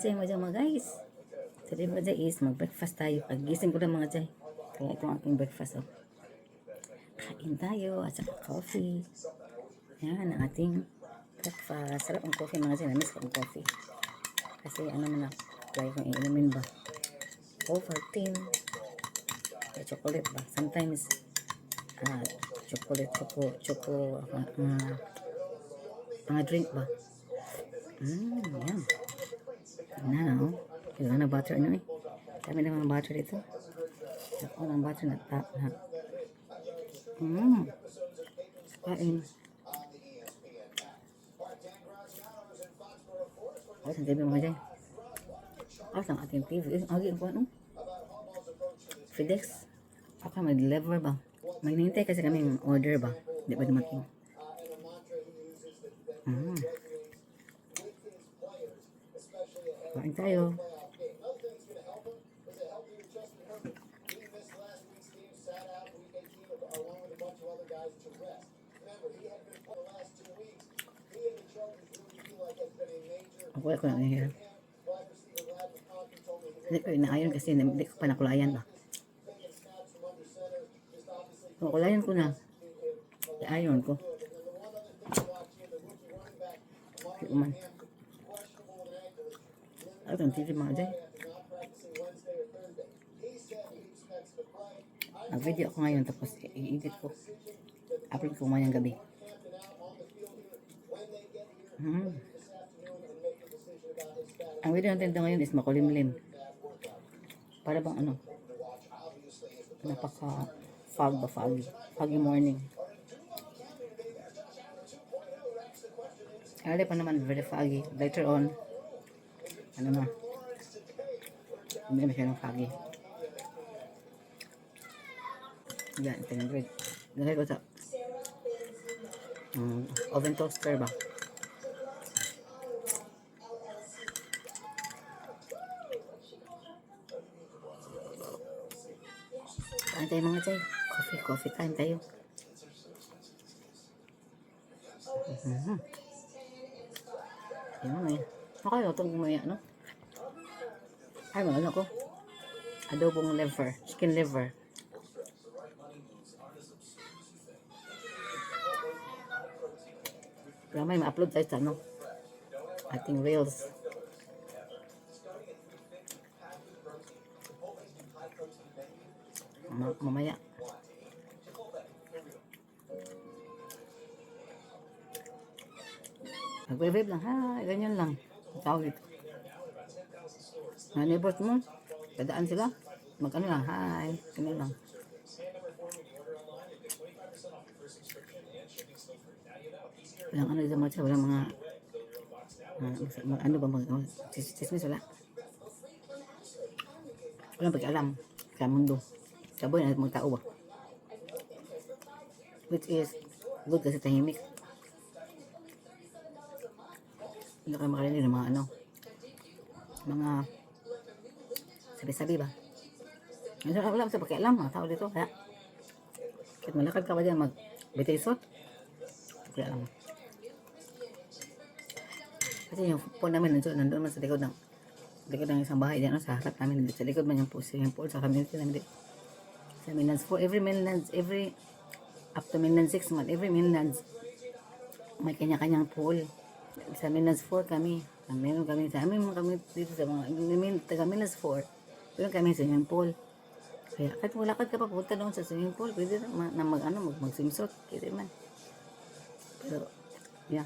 Jay, mga guys. Today mga Jay is mag-breakfast tayo. Pagising ko na mga Jay. Kaya ito ang aking breakfast. Oh. Kain tayo at saka coffee. Yan ang ating breakfast. Sarap ang coffee mga Jay. Namiss ko ang coffee. Kasi ano man na, try kong iinumin ba. Ovaltine. Chocolate ba. Sometimes chocolate, mga drink ba. Yan. Now, kailangan na butter ano eh. Kami na mga butter dito. Ako ng butter na top na. Kain. Alas ang TV mga dyan. Alas ang ating TV. Agi ang kuhan FedEx. Ako may deliver ba? May nintay kasi kami yung order ba? Di ba dumating? Kain tayo. Ako lang here. Hindi ko inaayon kasi hindi ko pa nakulayan ba. Nakulayan ko na. I-iron ko. Uman. At ang TV mga dyan. Nag-video ako ngayon tapos i-edit ko. Upload ko mayang gabi. Ang video natin ito ngayon is makulimlim. Para bang ano? Napaka-fog ba? Foggy morning. Early pa naman, very foggy. Later on, ano na, hindi na masyadong foggy. Yan, ito yung bread. Nalagay ko sa oven toaster ba? Kain tayo mga chay. Coffee time tayo. Yan mga yan. Nakaya itong umaya, no? Ay, mga ano ko. Adobong liver. Chicken liver. Kaya may ma-upload tayo sa ano. Ating reels. Mamaya. Nag-wave lang, ha, ganyan lang. Tawag ito. Mga neighbors mo, dadaan sila. Mag-ano lang, hi, ganyan lang. Walang ano dito mga, walang mga, ano ba, chismis wala. Walang pag-alam sa mundo. Sa buhay na mga tao ba. Which is good kasi tahimik. Hindi kayo makarinig ng mga ano, mga sabi-sabi ba. Wala sa pakialam mga tao dito. Kaya kahit malakad ka ba dyan mag-betisot, pakialam. Kasi yung phone namin nandun man sa likod ng isang bahay dyan, sa harap namin, sa likod man yung pool sa community namin dito. Sa Mainlands 4, every up to Mainlands 6 man, every Mainlands may kanya-kanyang pool. Sa Mainlands 4 kami, meron kami sa amin mga kami dito sa mga taga Mainlands 4, meron kami swimming pool. Kaya kahit malakad ka pa punta doon sa swimming pool, pwede na mag-swimsuit, pwede man. Pero, yeah,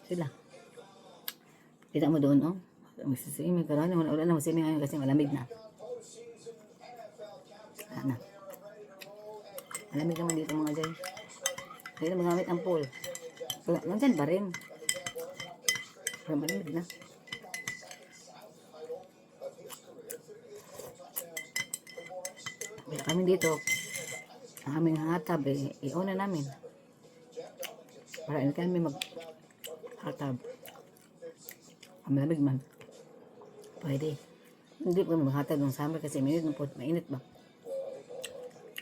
sila. Kita mo doon, oh. Magsiswimming ka rin. Wala na magsiswimming ngayon kasi malamig na. Wala na. Malamig naman dito mga jay. Hindi na magamit ang pool. Wala, nandyan ba rin? Pero malamig na. Kaya kami dito, ang aming hatab, iuna namin. Para hindi kami mag-hatab. Ang malamig man. Pwede. Hindi ko maghatag ng summer kasi mainit ba?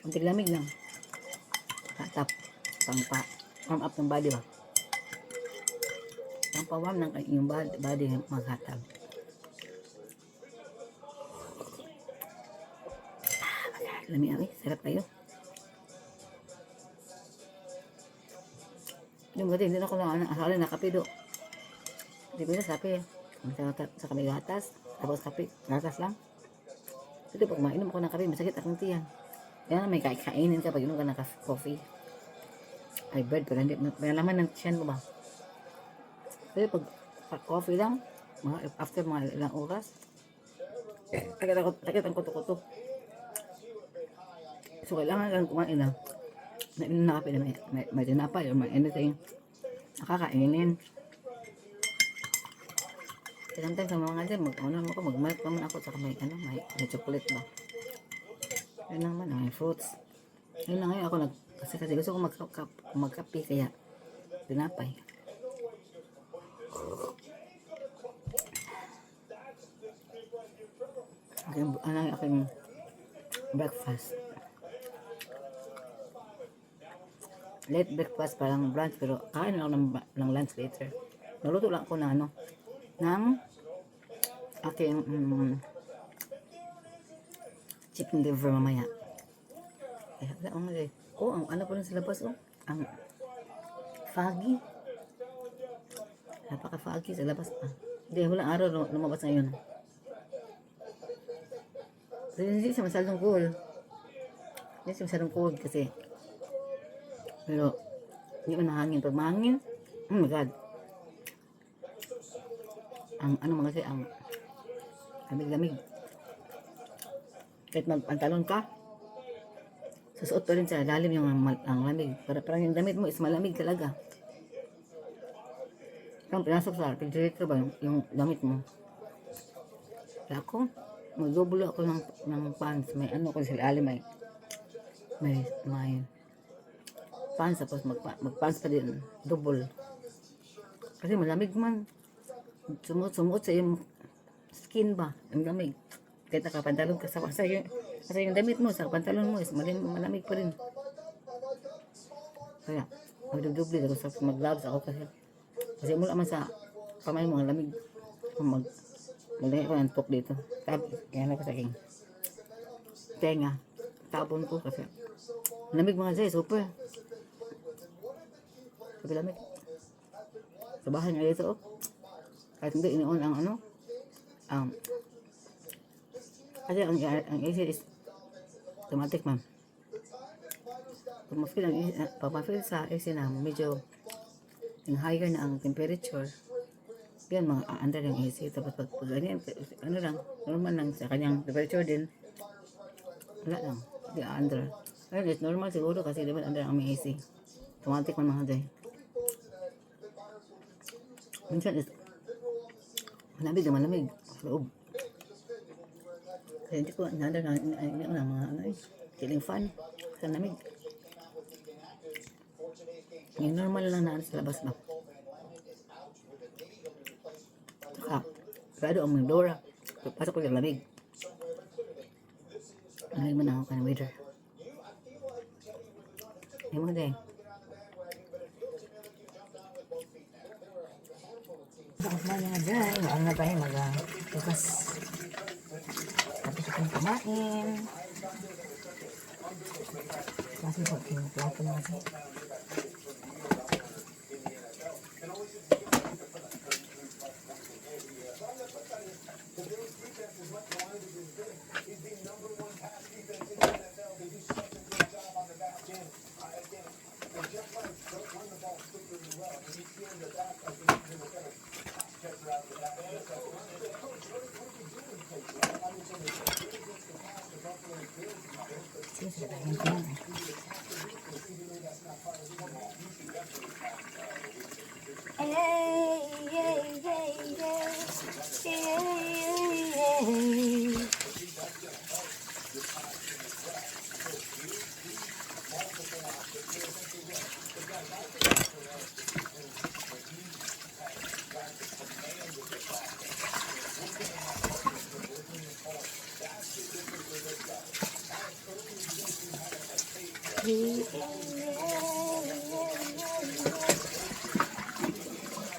Kunting lamig lang. Hatap. Warm up ng body ba? Pang pa-warm ng yung body maghatag. Lami ay, sarap kayo. Yung gati, hindi na ako lang asali na kape do. Hindi ko na sabi. Sa kami gatas, tapos kape, gatas lang. Pero pag mainom ako ng kape, masakit akong tiyan. Kaya may kainin ka pag inom ka ng coffee. Ay bird, pero hindi, may laman ng tiyan mo ba? Pero pag coffee lang, after mga ilang oras, sakit ang kuto-kuto. So, kailangan kang kumain na. Nainom na kape na may tinapay or may anything. Nakakainin. Sometimes sa mga dyan, mag-milk naman ako sa may chocolate ba. Yun naman, may fruits. Yun na ngayon ako kasi gusto ko magkape kaya tinapay. Aking breakfast. Late breakfast, parang brunch, pero kain lang ng lunch later. Naluto lang ako ng aking chicken liver mamaya. Ang ano po rin sa labas, ang foggy. Napaka-foggy sa labas pa. Hindi, walang araw lumabas ngayon. So, hindi siya masyadong cool. Hindi siya masyadong cold kasi pero hindi man mahangin. Pag mahangin, oh my god, ang kasi ang lamig-lamig. Kahit magpantalon ka, susuot pa rin sa lalim yung ang lamig. Parang yung damit mo is malamig talaga. Kung pinasok sa refrigerator ba yung damit mo. Kaya ako, magdubulo ako ng pants. May ko sa lalim, may pants, tapos magpants pa din, double. Kasi malamig man. Sumuot sa yung skin ba, ang lamig. Kahit nakapantalon ka sa yung damit mo, sa pantalon mo is malamig pa rin. Kaya, magdudubli ako sa mag-gloves ako kasi mula man sa kamay mo, ang lamig. Malamig ko ng tok dito. Kaya ako sa aking tenga. Tapon ko kasi lamig mga Jay, super. Sabi lamig. Sa bahay nga dito, kahit hindi inoon ang kasi ang AC is automatic, ma'am. Pag ma-feel sa AC na medyo yung higher na ang temperature, yan mga under yung AC. Tapos pag ganyan, lang, normal lang sa kanyang temperature din, wala lang, hindi under. Ayun, it's normal siguro kasi di ba under ang may AC. Automatic man mga day. Minsan is malamig na malamig sa loob. Kaya hindi ko nandar na mga ceiling fan sa lamig. Yung normal lang na sa labas ba. Sarado ang mga door. Pasok ko yung lamig. Lamig man ako ka ng weather. Yung mga day. Tapos mga dyan, ano na tayo bukas. Tapos itong kumain. Kasi pag plato na kasi.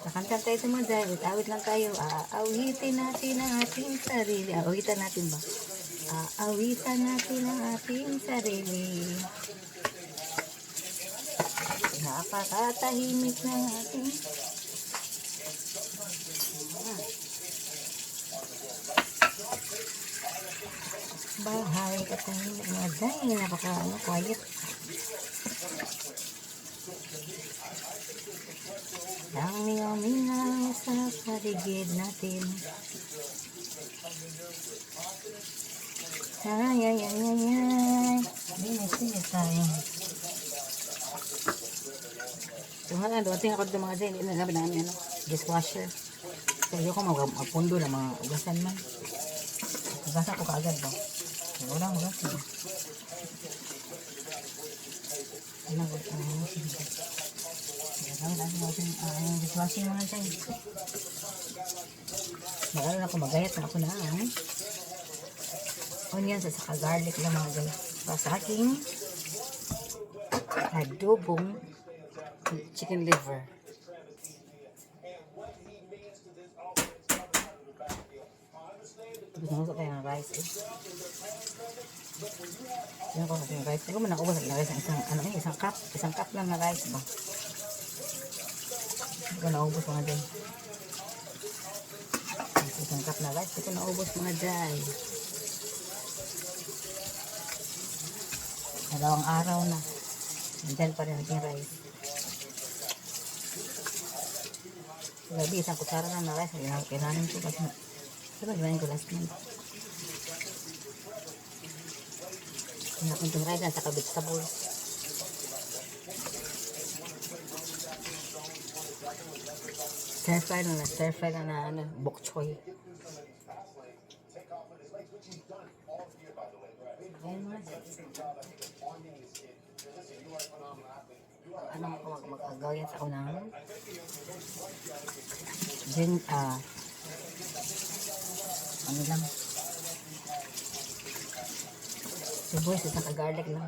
Kakanta tayo sa mga dahil, awit lang tayo, aawitin natin ang ating sarili. Aawitan natin ba? Aawitan natin ang ating sarili. Napakatahimik ng ating bahay. Katahimik mga day. Quiet. Ang mingaw-mingaw sa paligid natin. Ay. Linis tayo. Tungan dumating ako dito mga day. Hindi na sabi namin dishwasher. Kaya ko magpundo na mga ugasan man. Ugasan ko kaagad ba? Wala ugasan. Ano ba ito? Ang dishwashing mga day. Magalan ako magayat na ako na onions at saka garlic lang mga day. Para sa aking adobong chicken liver. Gusto ko tayo ng rice Yan ko natin yung rice. Hindi ko man naubos ang rice ng isang cup lang na rice ba. Hindi ko naubos mga day. Isang cup na rice. Hindi ko naubos mga day. Dalawang araw na. Nandyan pa rin yung rice. Gabi, isang kutsara lang na rice. Kailangan ko kasi gawin ko last month. Itong rice na saka vegetables. Stir fry na bok choy. Ano ko mag-agawin sa unang ano lang sibuyas at saka garlic lang.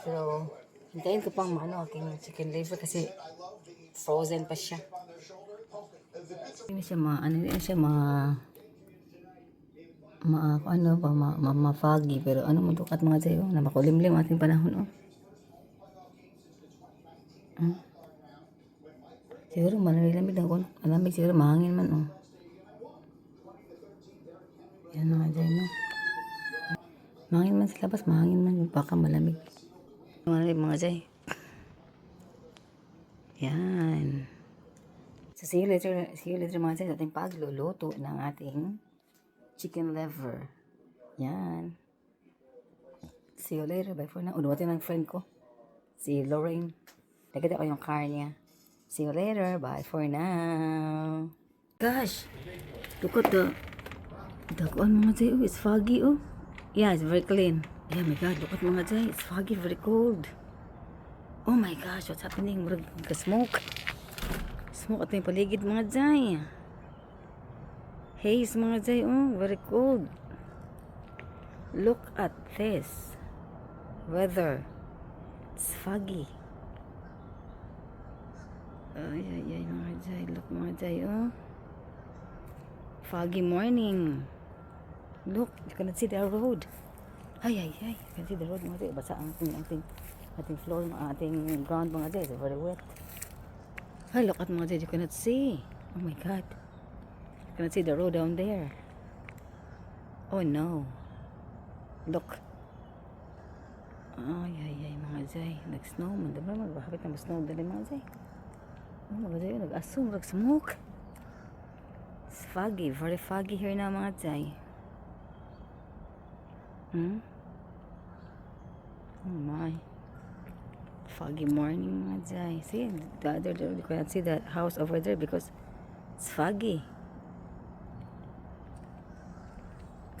Pero hintayin ko pang aking chicken liver kasi frozen pa siya. Hindi siya ma-foggy, pero ano mo dukat mga tayo na makulimlim ating panahon siguro malamig lang kung malamig siguro mahangin man yan mga tayo mahangin man sa labas, mahangin man baka malamig mga tayo. Yan, so see you later mga tayo sa ating pagluluto ng ating chicken liver. Yan. See you later. Bye for now. Unuwatin ng friend ko. Si Lorraine. Nagkita ko yung car niya. See you later. Bye for now. Gosh. Look at the daguan mga jay. It's foggy Yeah, it's very clean. Yeah, my God. Look at mga jay. It's foggy. Very cold. Oh my gosh. What's happening? Murag smoke. Smoke at yung paligid mga jay. Haze mga jay, very cold. Look at this weather. It's foggy. Ay mga jay, look mga jay, foggy morning. Look, you cannot see the road. Ay, you can see the road mga jay. Basa ang ating floor, ating ground mga jay. It's very wet. Ay, look at mga jay, you cannot see. Oh my God. You can see the road down there. Oh no. Look. Ay mga jay. Nag-snow man. Diba magbahapit na snow dali mga jay. Mga jay. Nag-assume. Nag-smoke. It's foggy. Very foggy here na mga jay. Oh my. Foggy morning mga jay. See, the other door, you cannot see the house over there because it's foggy.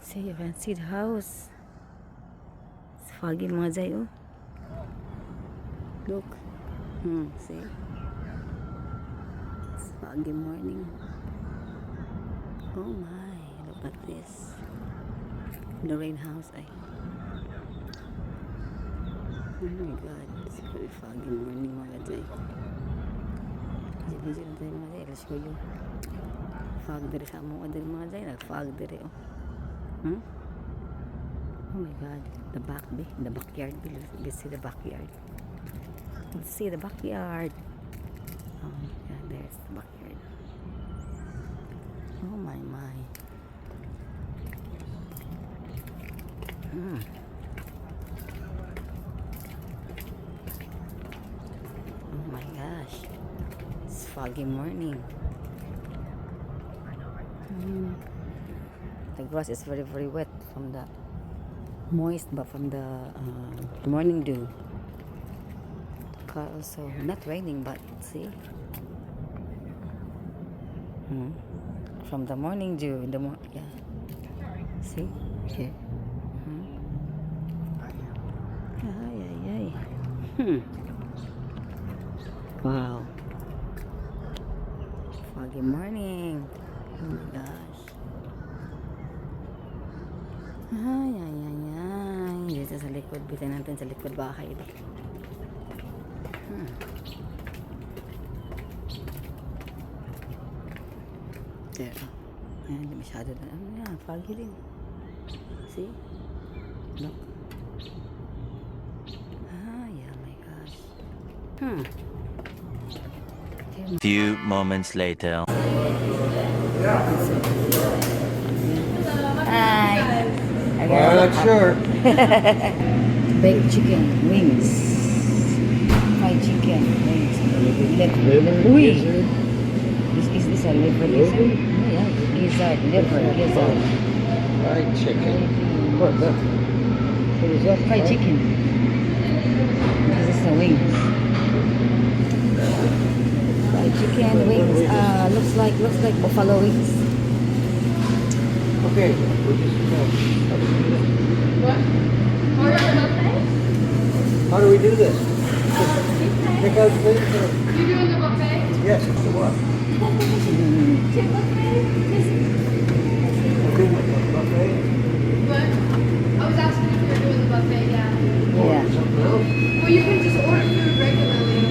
See, you can see the house. It's foggy mga jay, Look. See? It's foggy morning. Oh my, look at this. Lorraine house, Oh my God, it's very foggy morning mga jay. Busy lang tayo mga jay. Let's show you. Nag-fog diri sa amo din mga Jay. Nag-fog diri oh. Hmm? Oh my God. The backyard. Let's see the backyard. Let's see the backyard. Oh, yeah, there's the backyard. Oh my. Hmm. Oh my gosh. It's foggy morning. The grass is very, very wet from the moist, but from the morning dew. Also, not raining, but see, from the morning dew in the yeah. See, yeah. Ay. Wow. Foggy morning. Oh my gosh. Ay. Dito sa likod. Bitin natin sa likod bahay. There. Ayan, hindi masyado na. Ano yan? Foggy din. See? Look. Oh my gosh. Few moments later. Hi. I'm not sure. Baked chicken wings. Fried chicken wings. Uy. Is this a liver gizzard? Oh, yeah. Gizzard. Liver. Fried chicken. What's that? What is that? Fried chicken. This is the wings. Fried chicken wings. Looks like buffalo wings. Okay. What? Order a buffet? How do we do this? Pick out things? You're doing the buffet? Yes. What? Chicken buffet? Okay. Buffet? What? I was asking if you were doing the buffet, yeah. Yeah. Something else? Well, you can just order food regularly.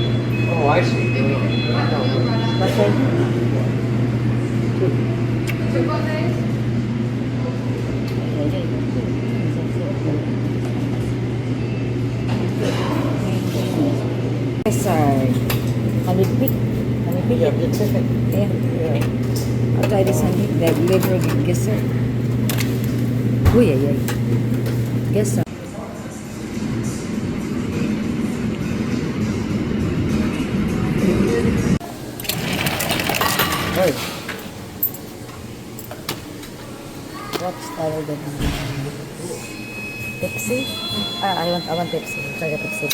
Oh, I see. Maybe you can have the meal brought out. Buffet. Two buffets? Gizzard. Halipik. Yeah, it's chicken. Yeah. Yeah. I'll try this one. The liver gizzard. Uy, ay. Gizzard. Hey. What style then? Pepsi? I want Pepsi. Try the Pepsi.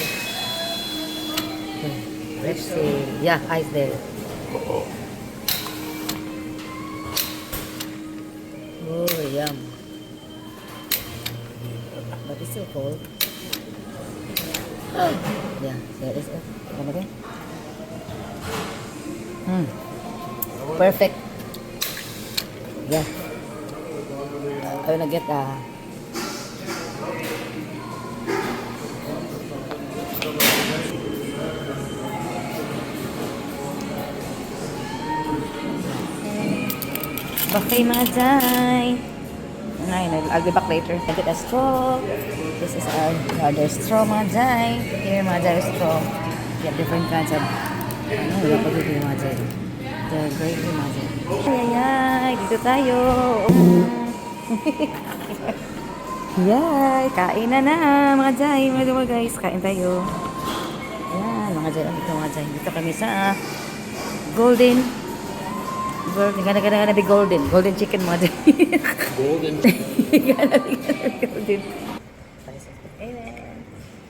Okay. Pepsi. Yeah, ice there. Oh, yum. But it's still cold. Yeah, there is it. Come again. Perfect. Yeah. I'm gonna get buffet mga Jai. I'll be back later. I get a straw. This is our other straw mga Jai. Here mga Jai straw. We have different kinds of napagiging mga Jai. The gravy mga Jai. Ay, dito tayo. Yay, kain na mga Jai. Mga guys, kain tayo. Yan, mga Jai. Dito mga Jai. Dito kami sa Golden gana di golden chicken mga Jai. Golden. Gana di golden.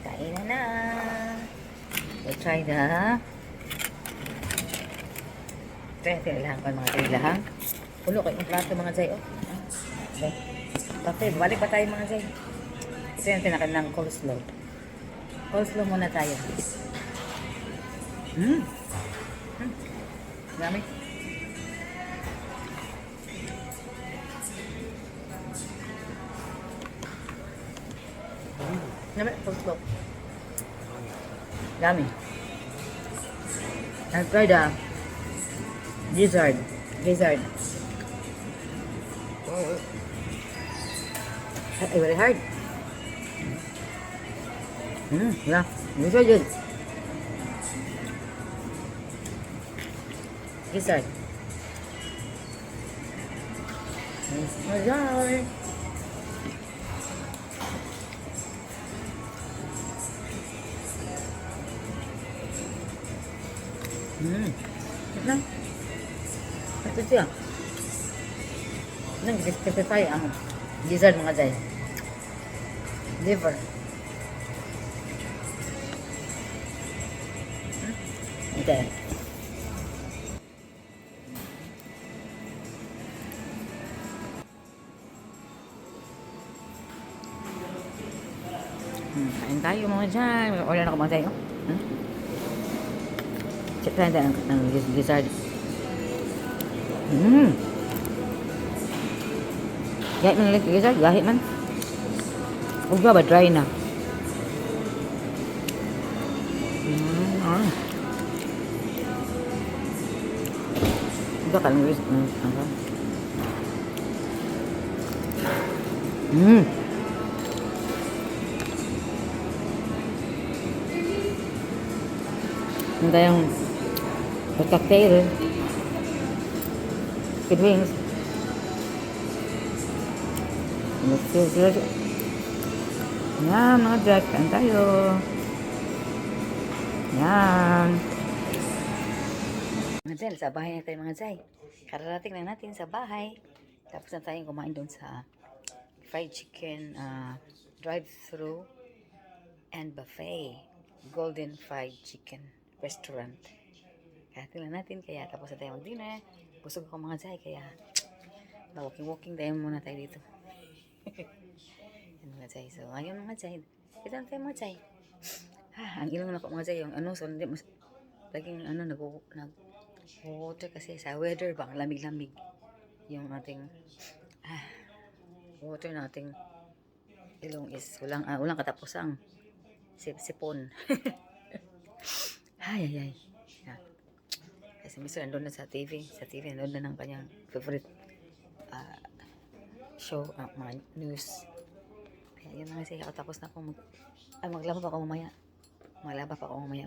Kain na. We'll try natin ilahang mga Jai. Ilahang. Pulo kayo yung plato mga Jai. Okay. Tapos, balik pa tayo mga Jai. Ito yung tinakan ng coleslaw. Coleslaw muna tayo. Dami. Dami, coleslaw. Dami. I'll try the gizzard. Ay, very hard. Yeah. Gusto yun. Gizzard. Gizzard. Ito. Ito siya. Nang specify ang gizzard mga dyan. Liver. Okay. Kain tayo mga dyan. Wala na kumain tayo. Check tayo ng gizzard. Gahit man ulit gizzard. Gahit man. Huwag ba dry na? Huwag ka lang gizzard. Hindi yung cocktail. Good wings. Yan, mga Jack. Kain tayo. Yan. Mga Jel, sa bahay na tayo mga Jay. Kararating lang natin sa bahay. Tapos na tayong kumain doon sa fried chicken drive-thru and buffet. Golden Fried Chicken Restaurant. Kaya tingnan natin. Kaya tapos na tayo mag-dinner. Busog ako mga Jay. Kaya walking tayo muna tayo dito. Yan mga Jay. So ngayon mga Jay. Ito na tayo mga Jay. Ang ilong na ako mga Jay. Yung ano. So hindi mas laging ano nag-water kasi sa weather bang lamig-lamig. Yung ating water nating ilong is walang katapusang sipon. Ay. Yan. Kasi Mr. andun na sa TV. Sa TV, andun na ng kanyang favorite show, mga news. Kaya yun mga Jay, tapos na akong maglaba pa ako mamaya.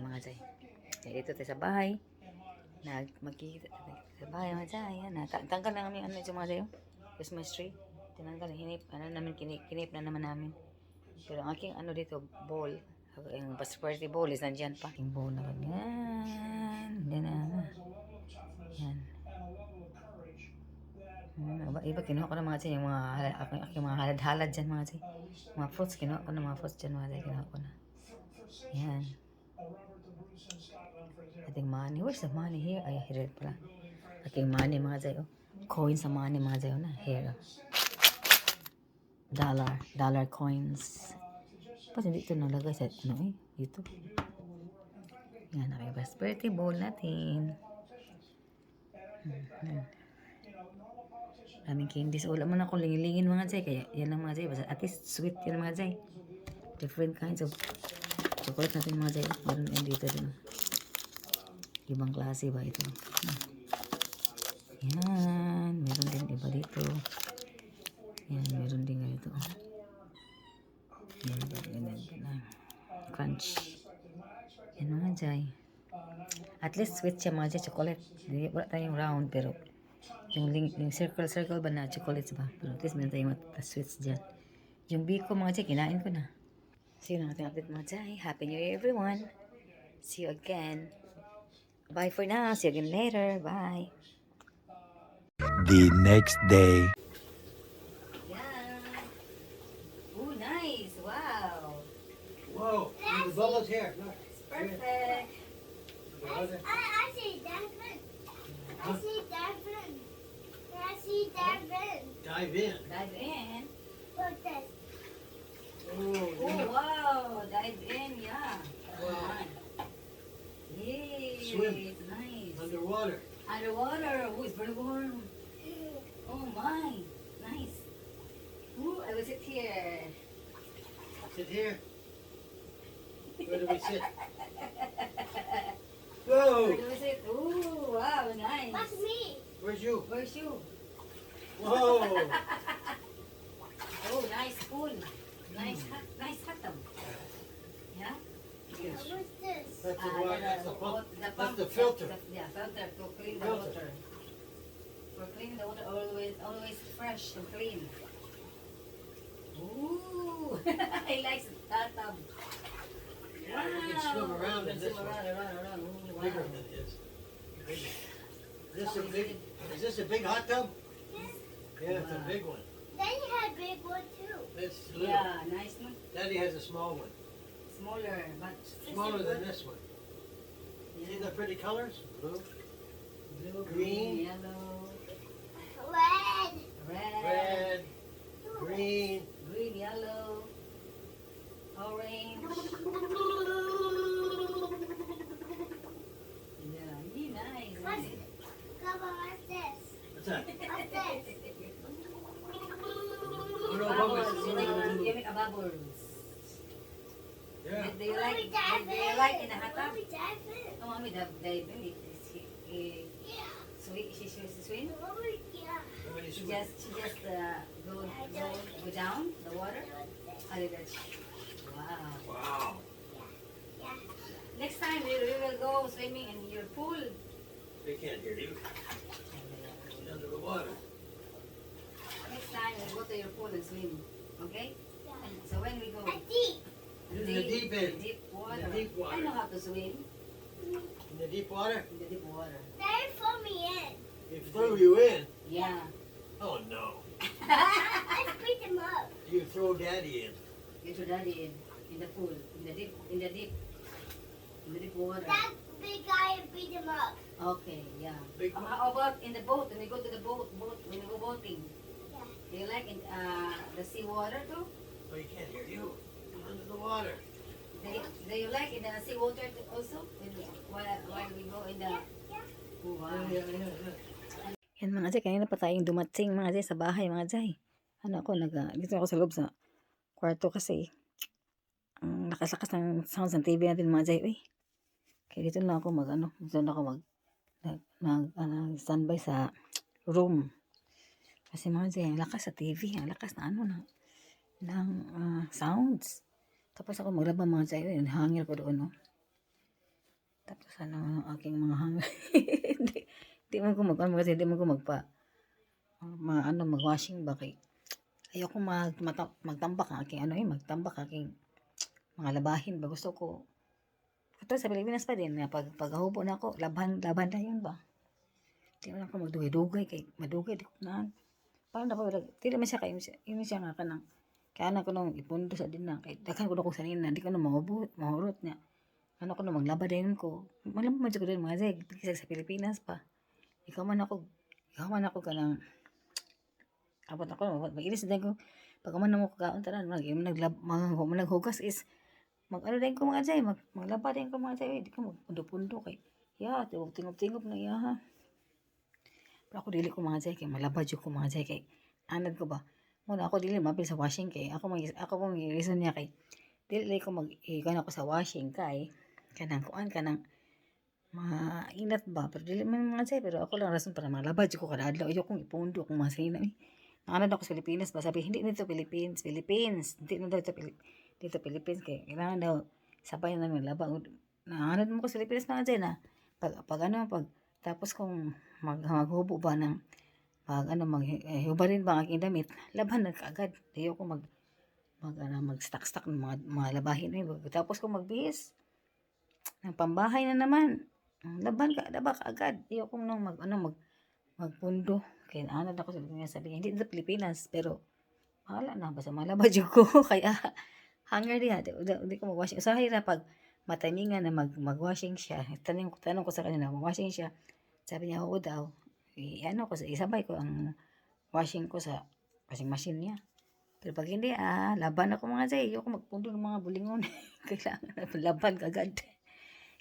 Mga Jay. Kaya dito tayo sa bahay. Magkikita sa bahay mga Jay. Tanggal na kami ano yung mga Jay. Christmas tree. Tinanggal, kinip na naman namin. Pero ang aking ano dito, bowl. Yung prosperity bowl is nandyan pa. Yung bowl na ganyan. Yan. Iba kinuha ko na mga Jay. Yung mga halad-halad dyan mga Jay. Mga fruits, kinuha ko na mga fruits dyan mga Jay. Kinuha ko na. Yan. Ating money. Where's the money here? Ay, here pala. Aking money mga Jay. Coins sa money mga Jay. Here. Dollar coins. Tapos hindi ito nalagay sa dito. Yan, ang prosperity bowl natin. Daming candies. Wala man ako lingin mga Jay. Kaya yan lang mga Jay. At least sweet yan mga Jay. Different kinds of chocolate natin mga Jay. Meron din dito din. Ibang klase ba ito? Yan. Meron din iba dito. Yan. Meron din ganito. Yan. Crunch. Yan mga Jay. At least sweet siya mga Jay. Chocolate. Wala tayong round pero yung circle ba na chocolates ba? Pero at least meron tayong sweets dyan. Yung biko mga Jay, kinain ko na. See you natin update mga Jay. Happy New Year everyone. See you again. Bye for now. See you again later. Bye. The next day. Yeah. Ooh, nice. Wow. Whoa, the bubbles here. Look. Perfect. I see Devin. I see Devin. I see Devin. Dive in. Dive in. Look this. Oh, wow. Dive in, yeah. Wow. Yay. Swim. Nice. Underwater. Underwater. Oh, it's very warm. Oh, my. Nice. Ooh, I will sit here. Sit here. Where do we sit? Whoa! Where do we sit? Ooh, wow, nice. That's me. Where's you? Where's you? Whoa! Oh, nice pool. Nice hot tub. Yeah? What's this? That's the water. That's the pump. That's pump, the filter. Yeah, filter to clean the Filter. water. For cleaning the water always fresh and clean. Ooh, he likes that tub. Yeah, you can swim around in this Swim one. around. Ooh, wow. Bigger than this. Bigger. Is this a big hot tub? Yes. Yeah, it's a big one. Daddy had a big one too. It's little. Yeah, nice one. Daddy has a small one. Smaller, but Smaller than this one. See the pretty colors? Blue, Blue, green, yellow, Red. red, red, green. green, yellow, orange. Yeah, nice. What's, Papa, what's this? What's that? What's this? Oh, no, Bubbles. bubbles. You make a bubbles. Yeah. Do you Where like? we dive Do you like in the in? hot Where tub? we dive in? Oh, mommy, they Yeah. she swim. Where we, yeah. Somebody She swim. just go down the water. I did that. Wow. Wow. Yeah. Next time we will go swimming in your pool. They can't hear you. Under the water. Next time we'll go to your pool and swim. Okay? Yeah. So when we go A deep. In the deep end. deep water. In the deep water. I know how to swim In the deep water? in the deep water. Daddy threw me in. It threw you in. Yeah. Oh no. Let's beat him up. You throw daddy in. Get your daddy in the pool. In the deep water. That big guy beat him up. Okay, yeah. Big one. How about in the boat? When we go to the boat when we go boating? Yeah. Do you like the sea water too? Oh, he can't hear you. You're under the water. Do you like in the sea water also? While we go in the... Yeah. Oh, wow. Yeah. Yan mga Jay, kanina pa tayong dumating mga Jay sa bahay mga Jay. Ano ako, dito ako sa loob sa kwarto kasi ang lakas-lakas ng sounds ng TV natin mga Jay. Uy, kaya dito na ako dito na ako standby sa room. Kasi mga Jay, ang lakas sa TV, ang lakas na ng sounds. Tapos ako maglaba mga Jay, yun, hangir ko doon, no? Tapos ang aking mga hangir. Hindi mo ko mag-washing ba kay ayoko magtambak ang aking magtambak aking mga labahin ba gusto ko. Ito sa Pilipinas pa din na paghubo na ako, laban na yun ba. Hindi mo lang ako magdugay-dugay kay madugay di ko na. Parang na tila man siya kay yun siya nga kanang kaya na ko nung ipundo sa din na kay daghan ko na kung sanin na di ko na mahurot niya. Ano ko na maglaba din ko. Malam mo ko din mga Zay, sa Pilipinas pa. Ikaw man ako kanang abot ako mag-inis din ko pag man mo kaon tanan naghugas is mag-ano din ko mga Jay maglaba din ko mga Jay di ko magpundo-pundo kay ya tingop-tingop na ya ha. Pero ako dili ko mga Jay kay malaba jud ko mga Jay kay anad ko ba muna ako dili mapil sa washing kay ako mong reason niya kay dili ko mag-ikan ako sa washing kay kanang mainat ba pero dili man mga Jay pero ako lang rason para malaba jud ko kada adlaw ayo kong ipundo kung masina nanad ako sa Pilipinas ba sabi hindi dito Philippines hindi na daw dito Philippines kay kailangan daw sabay na laba nanad mo ko sa Pilipinas mga Jay na pag tapos kung maghubo ba ng maghubarin ba ang aking damit laban na kaagad ayo ko mag-stack ng mga labahin tapos kung magbihis ng pambahay na naman laban ka agad iyo kong nang magpundo kaya anad ako sa Pilipinas sabi hindi sa Pilipinas pero bahala na basta malaba jud ko kaya hanger diha di ko mag-washing usahay na pag matimingan na mag-washing siya tanong ko sa kanya na mag-washing siya sabi niya oo daw isabay ko ang washing ko sa washing machine niya pero pag hindi laban ako mga Jay ayoko magpundo ng mga bulingon kailangan laban kagad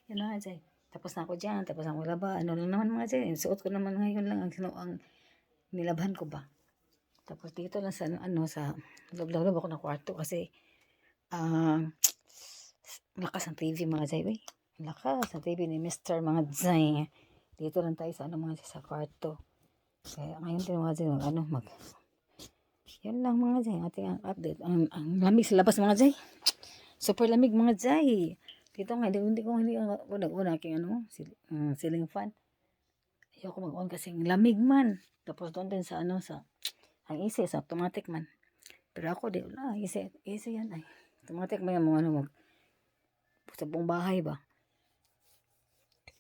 yun na Jay tapos na ako dyan, tapos na ako laba. Ano lang naman mga Jay, suot ko naman ngayon lang ang nilabhan ko ba. Tapos dito lang sa loob ako ng kwarto kasi lakas ng TV mga Jay. Lakas ng TV ni Mr. mga Jay. Dito lang tayo sa mga sa kwarto. Kaya ngayon din mga Jay, yan lang mga Jay, ating ang update. Ang lamig sa labas mga Jay. Super lamig mga Jay. Dito nga, hindi ko nag-una aking ceiling fan. Ayoko mag-on kasi ang lamig man. Tapos doon din sa ang AC sa automatic man. Pero ako di, wala, AC yan ay. Automatic man yung mga sa buong bahay ba.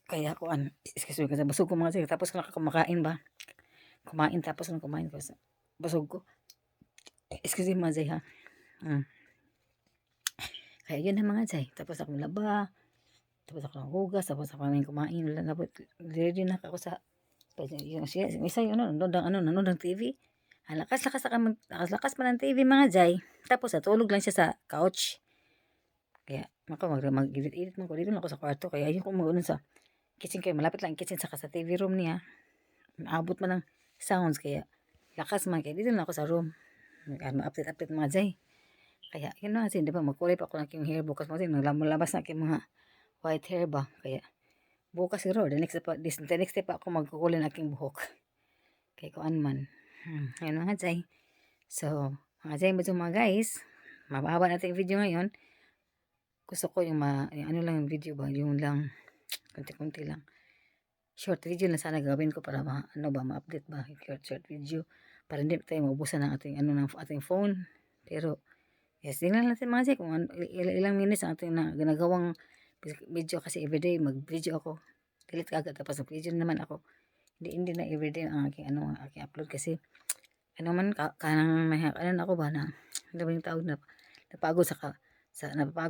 Kaya ako, excuse me, kasi busog ko mga Jay. Tapos kung kumakain ba, kumain tapos nung kumain ko, busog ko. Excuse me mga Jay ha. Kaya yun na mga Jay. Tapos ako laba, tapos ako hugas, tapos ako namin kumain. Ready na ako sa, yung isa yun, nanonood ng TV. Ang lakas pa ng TV mga Jay. Tapos natulog lang siya sa couch. Kaya mag-edit mo ko. Dito na ako sa kwarto. Kaya ayun ko mag sa kitchen kayo. Malapit lang ang kitchen saka sa TV room niya. Maabot man ng sounds. Kaya lakas man. Kaya dito na ako sa room. Ma-update mga Jay. Kaya yun na kasi. Diba magkulay pa ako ng aking hair. Bukas mo kasi naglalabas na aking mga white hair ba. Kaya bukas siguro. The next step ako magkukulay ng aking buhok. Kaya kuan man. Ayun mga Jay. So mga Jay mga guys. Mababa natin yung video ngayon. Gusto ko yung ano lang yung video ba, yung lang, konti-konti lang. Short video na sana gawin ko para ma-update ba, short video. Para hindi tayo maubusan ng ating phone. Pero, yes, tingnan natin mga Jay kung ilang minutes ang ating ginagawang video kasi everyday mag-video ako. Delete ka agad tapos mag-video naman ako. Hindi na everyday ang aking upload kasi kanang ako ba na, ano ba yung tawag na, napapagod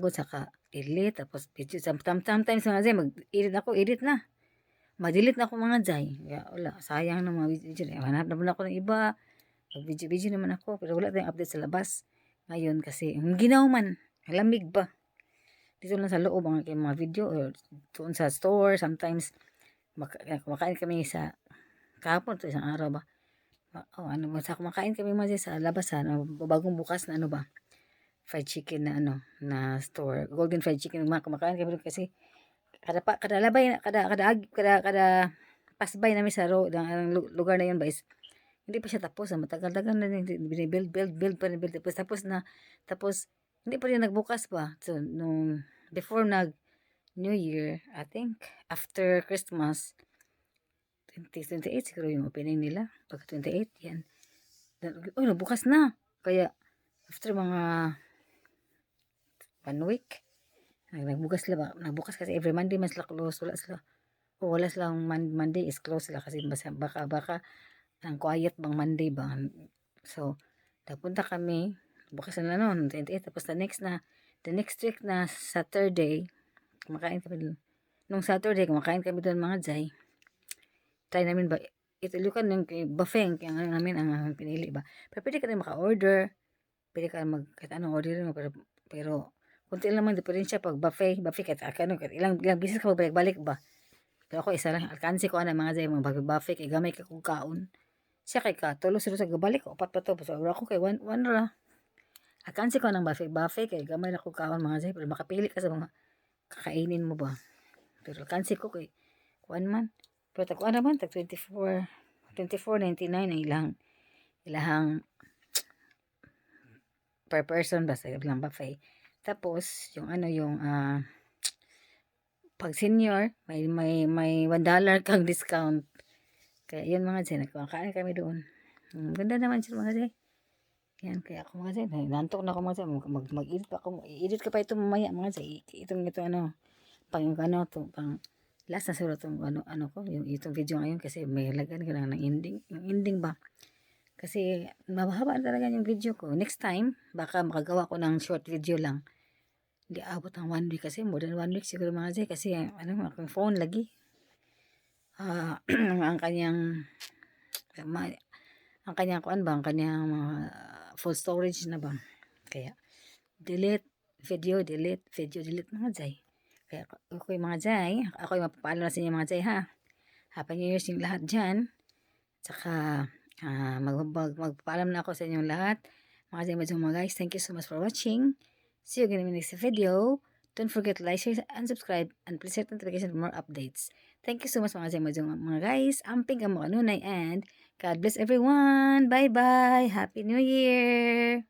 sa ka-delete, tapos video, sometimes mga Jay, edit na. Ma-delete na ako mga Jay. Kaya wala, sayang na mga video. Hanap naman ako ng iba. Mag-video naman ako, pero wala tayong update sa labas. Ngayon kasi, ang ginaw man, lamig ba? Dito lang sa loob ang aking mga video, or doon sa store, sometimes, kumakain kami sa kahapon, to isang araw ba? Kumakain kami mga Jay sa labas, bagong bukas na fried chicken na store, golden fried chicken, kumakain kami kasi kada pasbay namin sa ang lugar na yun ba is hindi pa siya tapos, matagal-tagal na build pa rin, tapos hindi pa rin nagbukas pa. So nung before New Year, I think after Christmas 2028 siguro yung opening nila, pagka 28 yan, nabukas na. Kaya after mga 1 week. Nagbukas kasi every Monday mas sila close. Wala silang Monday is close sila kasi baka ang quiet bang Monday ba. So, napunta kami. Bukas na noon, 28. Tapos the next week na Saturday, kumakain kami doon. Nung Saturday, kumakain kami doon mga Jay. Try namin ba, ituloy yung buffet, ang namin ang pinili ba. Pero pwede ka rin maka-order. Pwede ka kahit anong order mo, pero kunti lang naman diferensya pag buffet kahit ilang bisis ka balik ba. Pero ako isa lang alkansi ko mga Jay mga buffet kay gamay ka kung kaon. Siya kay ka tulo sa gabalik ko upat pa to so ako kay one ra. Alkansi ko ng buffet kay gamay na kung kaon mga Jay pero makapili ka sa mga kakainin mo ba. Pero alkansi ko kay kuan man. Pero tag naman tag 24.99 ang ilahang per person basta ilang buffet. Tapos, pag senior, may $1 kang discount. Kaya yun mga Jay, nagkakain kami doon. Ganda naman siya mga Jay. Yan, kaya ako mga Jay, nantok na ako mga Jay, mag-edit pa ako. I-edit ka pa ito mamaya mga Jay. Itong pang last na siguro itong itong video ngayon kasi may lagan ka ng ending ba. Kasi mababa talaga yung video ko. Next time, baka makagawa ko ng short video lang. Hindi abot ng 1 week kasi more than 1 week siguro mga Jay kasi akong phone lagi. Ang kanyang ang kanyang full storage na ba. Kaya delete video mga Jay. Kaya ako yung mga Jay, ako yung mapapaalam na sa inyo mga Jay ha. Happy New Year sa lahat dyan. Tsaka magpapaalam na ako sa inyong lahat. Mga guys, thank you so much for watching. See you again in the next video. Don't forget to like, share, and subscribe. And please set notification for more updates. Thank you so much mga guys. Amping ka mo kanunay and God bless everyone. Bye-bye. Happy New Year.